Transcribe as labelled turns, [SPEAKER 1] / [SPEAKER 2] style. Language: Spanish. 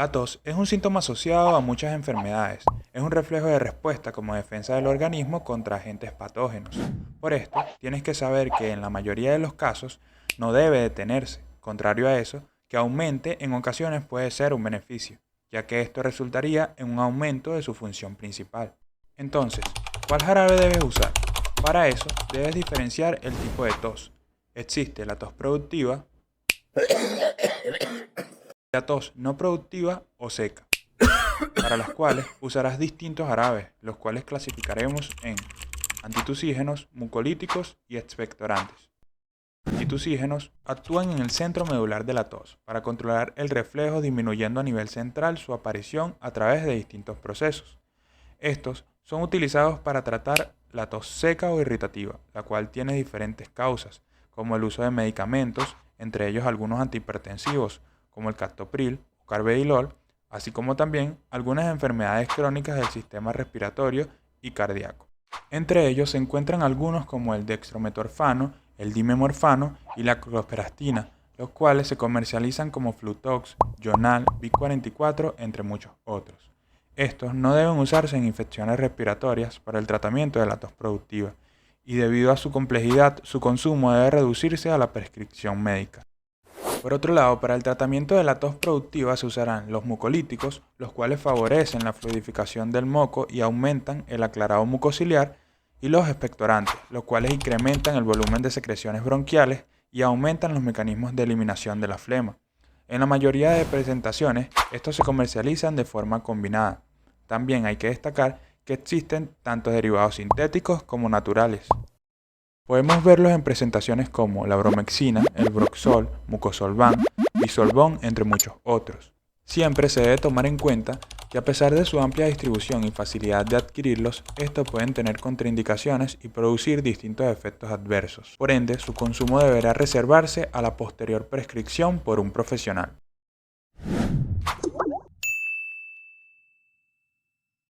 [SPEAKER 1] La tos es un síntoma asociado a muchas enfermedades. Es un reflejo de respuesta como defensa del organismo contra agentes patógenos. Por esto, tienes que saber que en la mayoría de los casos no debe detenerse. Contrario a eso, que aumente en ocasiones puede ser un beneficio, ya que esto resultaría en un aumento de su función principal. Entonces, ¿cuál jarabe debes usar? Para eso, debes diferenciar el tipo de tos. Existe la tos productiva, la tos no productiva o seca, para las cuales usarás distintos jarabes, los cuales clasificaremos en antitusígenos, mucolíticos y expectorantes. Antitusígenos actúan en el centro medular de la tos para controlar el reflejo, disminuyendo a nivel central su aparición a través de distintos procesos. Estos son utilizados para tratar la tos seca o irritativa, la cual tiene diferentes causas, como el uso de medicamentos, entre ellos algunos antihipertensivos, como el captopril o carvedilol, así como también algunas enfermedades crónicas del sistema respiratorio y cardíaco. Entre ellos se encuentran algunos como el dextrometorfano, el dimemorfano y la clofenastina, los cuales se comercializan como Flutox, Jonal, Vic44, entre muchos otros. Estos no deben usarse en infecciones respiratorias para el tratamiento de la tos productiva, y debido a su complejidad, su consumo debe reducirse a la prescripción médica. Por otro lado, para el tratamiento de la tos productiva se usarán los mucolíticos, los cuales favorecen la fluidificación del moco y aumentan el aclarado mucociliar, y los expectorantes, los cuales incrementan el volumen de secreciones bronquiales y aumentan los mecanismos de eliminación de la flema. En la mayoría de presentaciones, estos se comercializan de forma combinada. También hay que destacar que existen tanto derivados sintéticos como naturales. Podemos verlos en presentaciones como la bromexina, el Broxol, Mucosolvan, Bisolbón, entre muchos otros. Siempre se debe tomar en cuenta que a pesar de su amplia distribución y facilidad de adquirirlos, estos pueden tener contraindicaciones y producir distintos efectos adversos. Por ende, su consumo deberá reservarse a la posterior prescripción por un profesional.